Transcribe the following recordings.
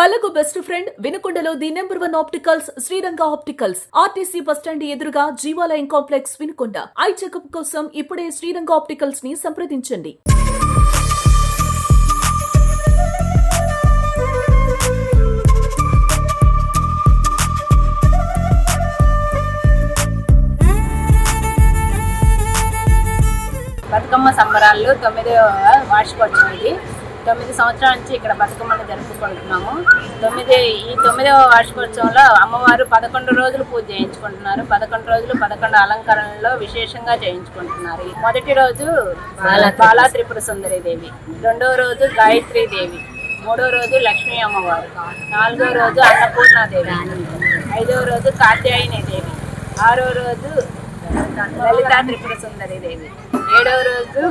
కళ్ళకు best friend వినుకొండలో the number 1 opticals Sriranga opticals RTC bus stand ఎదురుగా Jeevalayam complex Vinukonda. Eye checkup కోసం ఇప్పుడే శ్రీరంగ ఆప్టికల్స్ ని సంప్రదించండి. బతుకమ్మ సంబరాల్లో 9వ వార్షికోత్సవం ఇది. 9 సంవత్సరాల నుంచి ఇక్కడ బతుకమ్మను జరుపుకుంటున్నాము. ఈ 9వ వార్షికోత్సవంలో అమ్మవారు 11 రోజులు పూజ చేయించుకుంటున్నారు. 11 రోజులు 11 అలంకరణలో విశేషంగా చేయించుకుంటున్నారు. మొదటి రోజు బాలా త్రిపుర సుందరి దేవి, రెండవ రోజు గాయత్రీ దేవి, మూడవ రోజు లక్ష్మీ అమ్మవారు, నాలుగవ రోజు అన్నపూర్ణాదేవి, ఐదవ రోజు కాత్యాయని దేవి, ఆరవ రోజు లలితా త్రిపుర సుందరి దేవి, ఏడవ రోజు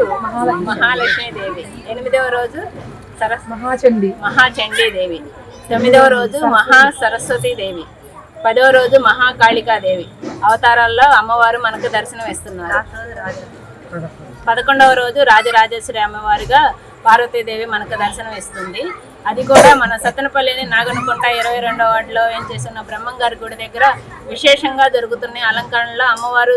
మహాలక్ష్మీ దేవి, ఎనిమిదవ రోజు మహాచండీ దేవి, 9వ రోజు మహా సరస్వతి దేవి, 10వ రోజు మహాకాళికాదేవి అవతారాల్లో అమ్మవారు మనకు దర్శనం ఇస్తున్నారు. 11వ రోజు రాజరాజేశ్వరి అమ్మవారిగా పార్వతీదేవి మనకు దర్శనం ఇస్తుంది. అది కూడా మన సత్తెనపల్లిని నాగనకుంట 22వ వార్డులో ఏం చేస్తున్న బ్రహ్మంగారి గుడి దగ్గర విశేషంగా జరుగుతున్నాయి అలంకరణలో. అమ్మవారు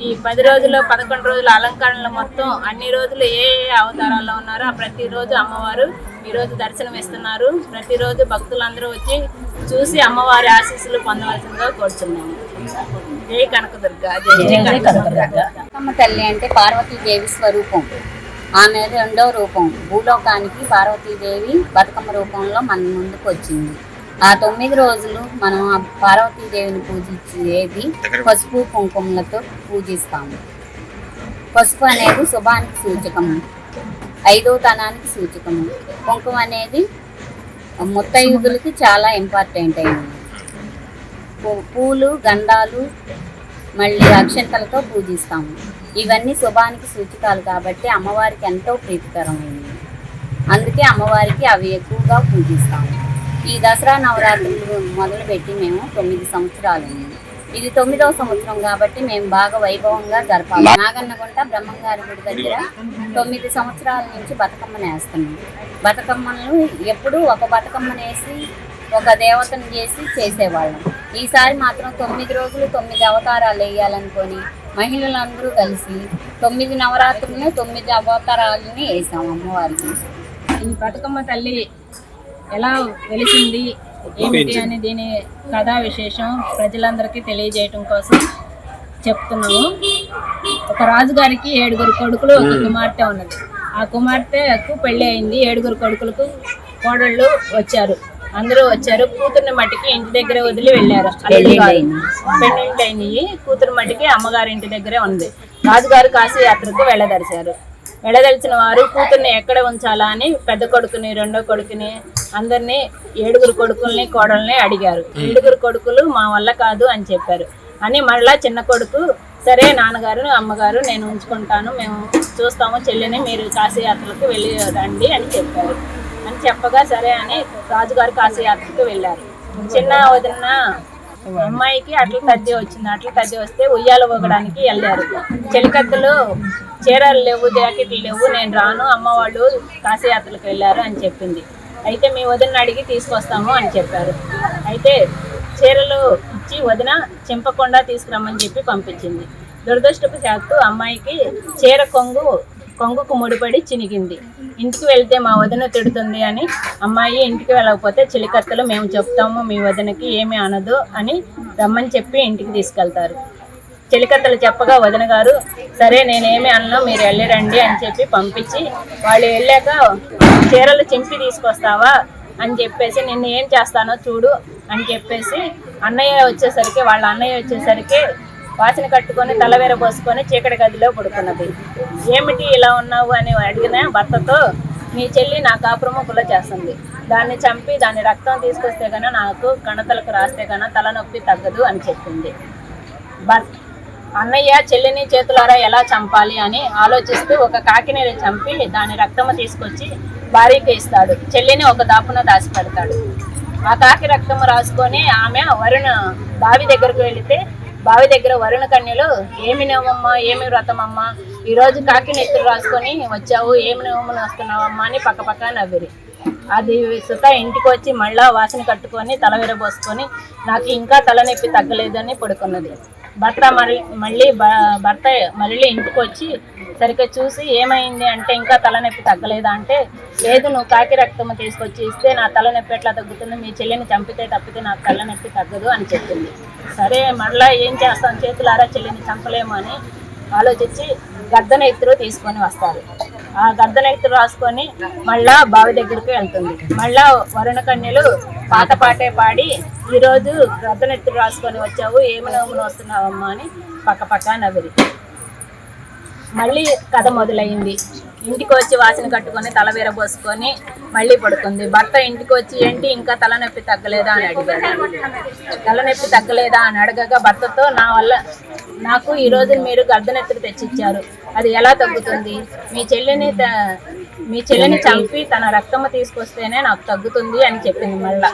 ఈ 10 రోజులు 11 రోజుల అలంకరణలు మొత్తం అన్ని రోజులు ఏ అవతారాల్లో ఉన్నారో ప్రతిరోజు అమ్మవారు ఈరోజు దర్శనం ఇస్తున్నారు. ప్రతిరోజు భక్తులందరూ వచ్చి చూసి అమ్మవారి ఆశీస్సులు పొందవలసిందిగా కోరుతున్నాము. జై కనకదుర్గ, జై కనకదుర్గ. అమ్మ తల్లి అంటే పార్వతీదేవి స్వరూపం. ఆమె రెండవ రూపం. భూలోకానికి పార్వతీదేవి బతుకమ్మ రూపంలో మన ముందుకు వచ్చింది. ఆ 9 రోజులు మనం ఆ పార్వతీదేవిని పూజించేది పసుపు కుంకుమలతో పూజిస్తాము. పసుపు అనేది శుభానికి సూచకము, 5వ తనానికి సూచకము. కుంకుమ అనేది ముత్తైదులకి చాలా ఇంపార్టెంట్ అయింది. పూలు, గంధాలు, మళ్ళీ అక్షంతలతో పూజిస్తాము. ఇవన్నీ శుభానికి సూచికాలు కాబట్టి అమ్మవారికి ఎంతో ప్రీతికరమైనవి. అందుకే అమ్మవారికి అవి ఎక్కువగా పూజిస్తాము. ఈ దసరా నవరాత్రులు మొదలుపెట్టి మేము 9 సంవత్సరాలైంది. ఇది 9వ సంవత్సరం కాబట్టి మేము బాగా వైభవంగా జరపాలి. నాగన్నగుంట బ్రహ్మంగారి గుడి దగ్గర 9 సంవత్సరాల నుంచి బతుకమ్మను వేస్తున్నాం. బతుకమ్మను ఎప్పుడూ ఒక బతుకమ్మను వేసి ఒక దేవతను చేసేవాళ్ళం. ఈసారి మాత్రం 9 రోజులు 9 అవతారాలు వేయాలనుకొని మహిళలందరూ కలిసి 9 నవరాత్రులని 9 అవతారాలని వేసాం అమ్మవారికి. ఈ బతుకమ్మ తల్లి ఎలా వెలిసింది ఏమిటి అని దీని కథా విశేషం ప్రజలందరికీ తెలియజేయటం కోసం చెప్తున్నాము. ఒక రాజుగారికి 7 కొడుకులు, ఒక కుమార్తె ఉన్నది. ఆ కుమార్తెకు పెళ్ళి అయింది. 7 కొడుకులకు కోడళ్ళు వచ్చారు. అందరూ వచ్చారు. కూతుర్ని మట్టికి ఇంటి దగ్గరే వదిలి వెళ్ళారు. పెళ్ళిళ్ళు అయినాయి. కూతురు మట్టికి అమ్మగారి ఇంటి దగ్గరే ఉంది. రాజుగారు కాశీ యాత్రకు వెళ్ళదలిచిన వారు కూతుర్ని ఎక్కడ ఉంచాలా అని పెద్ద కొడుకుని, రెండో కొడుకుని, అందరినీ 7 కొడుకుల్ని, కోడల్ని అడిగారు. 7 కొడుకులు మా వల్ల కాదు అని చెప్పారు. అని మళ్ళా చిన్న కొడుకు, సరే నాన్నగారు అమ్మగారు నేను ఉంచుకుంటాను, మేము చూస్తాము చెల్లిని, మీరు కాశీ యాత్రకు వెళ్ళి రండి అని చెప్పారు. అని చెప్పగా సరే అని రాజుగారు కాశీ యాత్రకు వెళ్ళారు. చిన్న వదిన అమ్మాయికి అట్ల తద్ది వచ్చింది. అట్ల తద్ది వస్తే ఉయ్యాల ఊగడానికి వెళ్ళారు. చెలికత్తలు చీరలు లేవు, జాకెట్లు లేవు, నేను రాను, అమ్మ వాళ్ళు కాశీ యాత్రకు వెళ్ళారు అని చెప్పింది. అయితే మీ వదిన అడిగి తీసుకొస్తాము అని చెప్పారు. అయితే చీరలు ఇచ్చి వదిన చింపకుండా తీసుకురమ్మని చెప్పి పంపించింది. దురదృష్టవశాత్తు అమ్మాయికి చీర కొంగుకు ముడిపడి చినిగింది. ఇంటికి వెళ్తే మా వదిన తిడుతుంది అని అమ్మాయి ఇంటికి వెళ్ళకపోతే చెలికత్తలు మేము చెప్తాము మీ వదినకి ఏమీ అనదు అని రమ్మని చెప్పి ఇంటికి తీసుకెళ్తారు. చెలికత్తలు చెప్పగా వదిన గారు సరే నేనేమి అన్నా మీరు వెళ్ళిరండి అని చెప్పి పంపించి వాళ్ళు వెళ్ళాక చీరలు చింపి తీసుకొస్తావా అని చెప్పేసి నిన్ను ఏం చేస్తానో చూడు అని చెప్పేసి వాళ్ళ అన్నయ్య వచ్చేసరికి వాసన కట్టుకొని తలవేర పోసుకొని చీకటి గదిలో పడుకున్నది. ఏమిటి ఇలా ఉన్నావు అని అడిగిన భర్తతో మీ చెల్లి నా కాపురము గుల్ల చేస్తుంది, దాన్ని చంపి దాని రక్తం తీసుకొస్తే కన్నా నాకు కణతలకు రాస్తే కన్నా తలనొప్పి తగ్గదు అని చెప్పింది. అన్నయ్య చెల్లిని చేతులారా ఎలా చంపాలి అని ఆలోచిస్తూ ఒక కాకిని చంపి దాని రక్తము తీసుకొచ్చి భార్యకి ఇస్తాడు. చెల్లిని ఒక దాపున దాచి పెడతాడు. ఆ కాకి రక్తము రాసుకొని ఆమె బావి దగ్గరకు వెళితే బావి దగ్గర వరుణ కన్యలు ఏమి నియమమ్మా, ఏమి వ్రతమమ్మా, ఈరోజు కాకి నెత్తులు రాసుకొని వచ్చావు, ఏమి నియమలు వస్తున్నావమ్మా అని పక్కపక్క నవ్విరి. అది సుత ఇంటికి వచ్చి మళ్ళా వాసన కట్టుకొని తల విరబోసుకొని నాకు ఇంకా తలనొప్పి తగ్గలేదని పడుకున్నది. భర్త మళ్ళీ ఇంటికి వచ్చి సరిగ్గా చూసి ఏమైంది అంటే ఇంకా తలనొప్పి తగ్గలేదా అంటే, లేదు నువ్వు కాకి రక్తం తీసుకొచ్చి ఇస్తే నా తలనొప్పి ఎట్లా తగ్గుతుంది, మీ చెల్లిని తప్పితే నాకు తలనొప్పి తగ్గదు అని చెప్పింది. సరే మళ్ళీ ఏం చేస్తాం, చేతులారా చెల్లిని చంపలేము అని ఆలోచించి గద్దన ఎత్తురు తీసుకొని వస్తారు. ఆ గద్దన ఎత్తురు రాసుకొని మళ్ళా బావి దగ్గరికి వెళ్తుంది. మళ్ళా వరుణ కన్యలు పాటే పాడి, ఈరోజు గద్దన ఎత్తురు రాసుకొని వచ్చావు, ఏమి నవ్వును వస్తున్నావమ్మా అని పక్క నవ్విరి. మళ్ళీ కథ మొదలైంది. ఇంటికి వచ్చి వాసన కట్టుకొని తల విరబోసుకొని మళ్ళీ పడుకుంది. భర్త ఇంటికి వచ్చి ఏంటి ఇంకా తలనొప్పి తగ్గలేదా అని అడిగాడు. తలనొప్పి తగ్గలేదా అని అడగగా భర్తతో, నాకు ఈరోజు మీరు గద్దనెత్తులు తెచ్చిచ్చారు, అది ఎలా తగ్గుతుంది, మీ చెల్లిని చంపి తన రక్తము తీసుకొస్తేనే నాకు తగ్గుతుంది అని చెప్పింది. మళ్ళా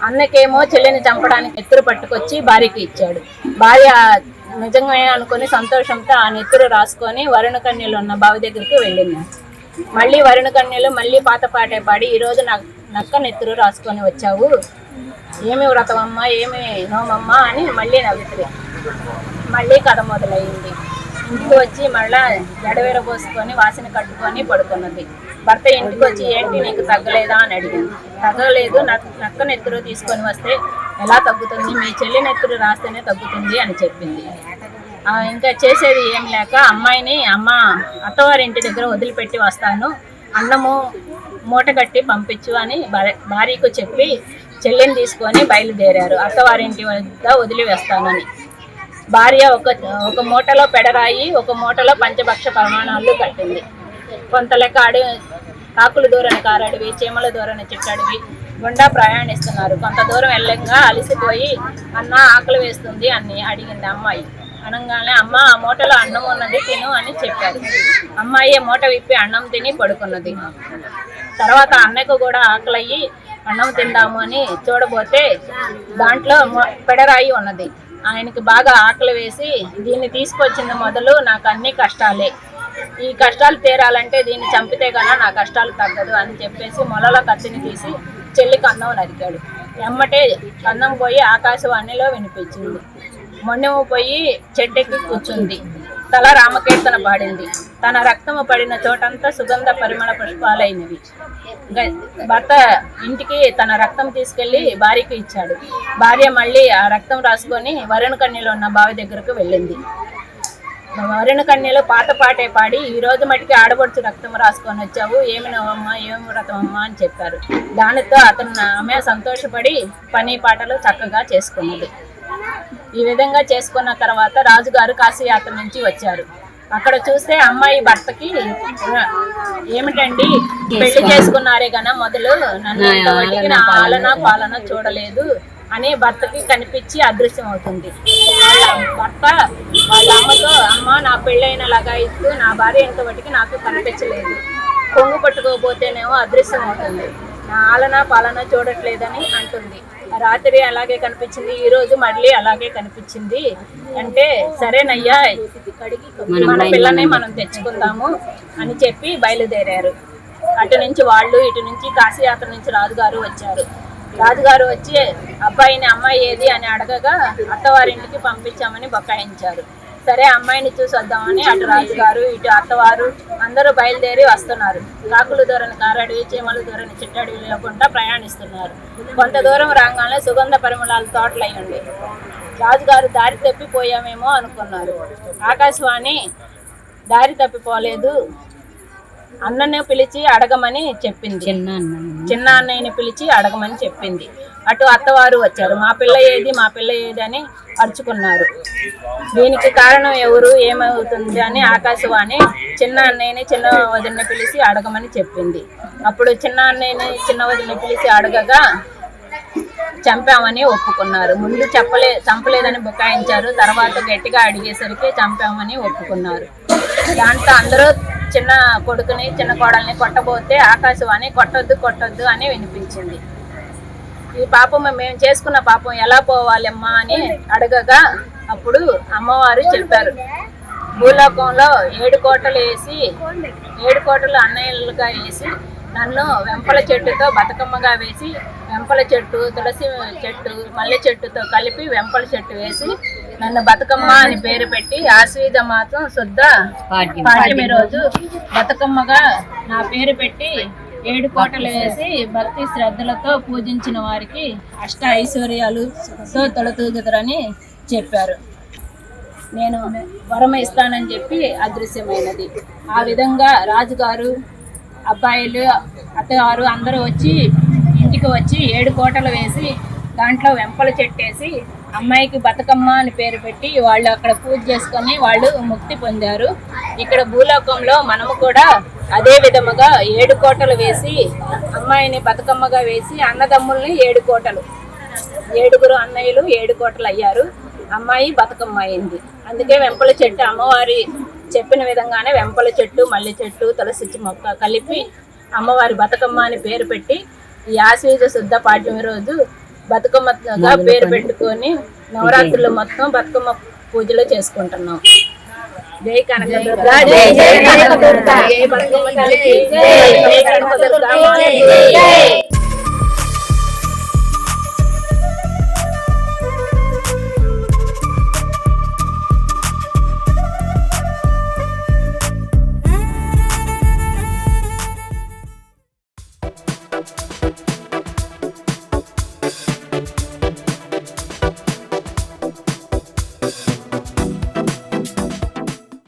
అన్నకేమో చెల్లిని చంపడానికి ఎత్తురు పట్టుకొచ్చి భార్యకి ఇచ్చాడు. భార్య నిజంగా అనుకుని సంతోషంతో ఆ నెత్తురు రాసుకొని వరుణ కన్యలు ఉన్న బావి దగ్గరికి వెళ్ళింది. మళ్ళీ వరుణ కన్యలు మళ్ళీ పాటే పాడి, ఈరోజు నక్క నెత్తురు రాసుకొని వచ్చావు, ఏమి వ్రతమమ్మా ఏమి నోమమ్మా అని మళ్ళీ నవ్వుతుంది. మళ్ళీ కథ మొదలైంది. ఇంటికి వచ్చి మళ్ళా జడవీరబోసుకొని వాసన కట్టుకొని పడుకున్నది. భర్త ఇంటికి వచ్చి ఏంటి నీకు తగ్గలేదా అని అడిగింది. తగ్గలేదు, నక్క నెత్తురు తీసుకొని వస్తే ఎలా తగ్గుతుంది, మీ చెల్లి నెత్తురు రాస్తేనే తగ్గుతుంది అని చెప్పింది. ఇంకా చేసేది ఏం లేక అమ్మాయిని అత్తవారి ఇంటి దగ్గర వదిలిపెట్టి వస్తాను, అన్నము మూట కట్టి పంపించు అని భార్యకు చెప్పి చెల్లిని తీసుకొని బయలుదేరారు. అత్తవారింటి వద్ద వదిలి వేస్తానని. భార్య ఒక మూటలో పెడరాయి, ఒక మూటలో పంచభక్ష ప్రమాణాలు కట్టింది. కొంత లెక్క కాకులు దూరని కారడివి, చీమల దూరని చిట్టడివి గుండా ప్రయాణిస్తున్నారు. కొంత దూరం వెళ్ళంగా అలసిపోయి, అన్న ఆకలి వేస్తుంది అని అడిగింది అమ్మాయి. అనగానే, అమ్మ ఆ మూటలో అన్నం ఉన్నది తిను అని చెప్పారు. అమ్మాయి మూట విప్పి అన్నం తిని పడుకున్నది. తర్వాత అన్నకు కూడా ఆకలయ్యి అన్నం తిందాము అని చూడబోతే దాంట్లో పెడరాయి ఉన్నది. ఆయనకి బాగా ఆకలి వేసి, దీన్ని తీసుకొచ్చింది మొదలు నాకు అన్ని కష్టాలే, ఈ కష్టాలు తీరాలంటే దీన్ని చంపితే కన్నా నా కష్టాలు తగ్గదు అని చెప్పేసి మొలలో కత్తిని తీసి చెల్లికి అన్నం నరికాడు. ఎమ్మటే అన్నం పోయి ఆకాశవాణిలో వినిపించింది. మొన్నెము పోయి చెట్టెక్కి కూర్చుంది. తల రామకీర్తన పాడింది. తన రక్తము పడిన చోటంతా సుగంధ పరిమళ పుష్పాలైనవి. భర్త ఇంటికి తన రక్తం తీసుకెళ్లి భార్యకి ఇచ్చాడు. భార్య మళ్ళీ ఆ రక్తం రాసుకొని వరుణ కన్యలో ఉన్న బావి దగ్గరకు వెళ్ళింది. వరుణ కన్యలు పాటే పాడి, ఈ రోజు మట్టికి ఆడబడుచు రక్తం రాసుకొని వచ్చావు, ఏమి నవ్వమ్మా ఏమి వ్రతమమ్మా అని చెప్పారు. దానితో ఆమె సంతోషపడి పని పాటలు చక్కగా చేసుకున్నది. ఈ విధంగా చేసుకున్న తర్వాత రాజుగారు కాశీయాత్ర నుంచి వచ్చారు. అక్కడ చూస్తే అమ్మాయి భర్తకి, ఏమిటండి పెళ్లి చేసుకున్నారే గన మొదలు నన్ను ఇంతవరకు నా ఆలన పాలన చూడలేదు అని భర్తకి కనిపించి అదృశ్యం అవుతుంది. భర్త వాళ్ళ అమ్మతో, అమ్మ నా పెళ్ళైన లగాయిత్తు నా భార్య ఇంతవరకు నాకు కనిపించలేదు, కొంగు పట్టుకోకపోతేనేమో అదృశ్యం అవుతుంది, నా ఆలన పాలన చూడట్లేదని అంటుంది. రాత్రి అలాగే కనిపించింది, ఈ రోజు మళ్ళీ అలాగే కనిపించింది అంటే, సరేనయ్యా మన పిల్లని మనం తెచ్చుకుందాము అని చెప్పి బయలుదేరారు. అటు నుంచి వాళ్ళు, ఇటు నుంచి కాశీయాత్ర నుంచి రాజుగారు వచ్చారు. రాజుగారు వచ్చి అబ్బాయిని అమ్మాయి ఏది అని అడగగా అత్తవారింటికి పంపించామని బకాయించారు. సరే అమ్మాయిని చూసి వద్దామని అటు రాజుగారు ఇటు అత్తవారు అందరూ బయలుదేరి వస్తున్నారు. కాకులు దూరని కారడివి, చీమలు దూరని చిట్టడివి లేకుండా ప్రయాణిస్తున్నారు. కొంత దూరం రాగానే సుగంధ పరిమళాల తోటలు అయ్యండి. రాజుగారు దారి తప్పిపోయామేమో అనుకున్నారు. ఆకాశవాణి దారి తప్పిపోలేదు, అన్నని పిలిచి అడగమని చెప్పింది. చిన్న అన్నయ్యని పిలిచి అడగమని చెప్పింది. అటు అత్తవారు వచ్చారు. మా పిల్ల ఏది అని అరుచుకున్నారు. దీనికి కారణం ఎవరు, ఏమవుతుంది అని ఆకాశవాణి చిన్న అన్నయ్యని చిన్న వదిలిని పిలిచి అడగమని చెప్పింది. అప్పుడు చిన్న అన్నయ్యని చిన్న వదిలిని పిలిచి అడగగా చంపామని ఒప్పుకున్నారు. ముందు చంపలేదని బుకాయించారు. తర్వాత గట్టిగా అడిగేసరికి చంపామని ఒప్పుకున్నారు. దాంతో అందరూ చిన్న కొడుకుని చిన్న కోడల్ని కొట్టబోతే ఆకాశవాణి కొట్టొద్దు అని వినిపించింది. ఈ పాపం మేము చేసుకున్న పాపం ఎలా పోవాలమ్మా అని అడగగా అప్పుడు అమ్మవారు చెప్పారు, భూలోకంలో 7 కోటలు వేసి 7 కోటలు అన్నయ్యలుగా వేసి నన్ను వెంపల చెట్టుతో బతుకమ్మగా వేసి వెంపల చెట్టు, తులసి చెట్టు, మల్లె చెట్టుతో కలిపి వెంపల చెట్టు వేసి నన్ను బతుకమ్మ అని పేరు పెట్టి ఆశ్వీజ మాసం శుద్ధ పాడ్యమి రోజు బతుకమ్మగా నా పేరు పెట్టి 7 కోటలు వేసి భక్తి శ్రద్ధలతో పూజించిన వారికి అష్ట ఐశ్వర్యాలతో తొలతూగుతారని చెప్పారు. నేను వరం ఇస్తానని చెప్పి అదృశ్యమైనది. ఆ విధంగా రాజుగారు, అబ్బాయిలు, అత్తగారు అందరూ వచ్చి ఇంటికి వచ్చి 7 కోటలు వేసి దాంట్లో వెంపల చెట్టేసి అమ్మాయికి బతుకమ్మ అని పేరు పెట్టి వాళ్ళు అక్కడ పూజ చేసుకొని వాళ్ళు ముక్తి పొందారు. ఇక్కడ భూలోకంలో మనము కూడా అదే విధముగా 7 కోటలు వేసి అమ్మాయిని బతుకమ్మగా వేసి అన్నదమ్ముల్ని 7 కోటలు, 7 అన్నయ్యలు 7 కోటలు అయ్యారు. అమ్మాయి బతుకమ్మ అయింది. అందుకే వెంపల చెట్టు అమ్మవారి చెప్పిన విధంగానే వెంపల చెట్టు, మల్లె చెట్టు, తులసి మొక్క కలిపి అమ్మవారి బతుకమ్మ అని పేరు పెట్టి ఈ ఆశ్వీజ శుద్ధ పాడ్యమి రోజు బతుకమ్మగా పేరు పెట్టుకొని నవరాత్రులు మొత్తం బతుకమ్మ పూజలు చేసుకుంటున్నాం. జై కనకదుర్గా, జై బతుకమ్మ తల్లికి, జై కనకదుర్గా.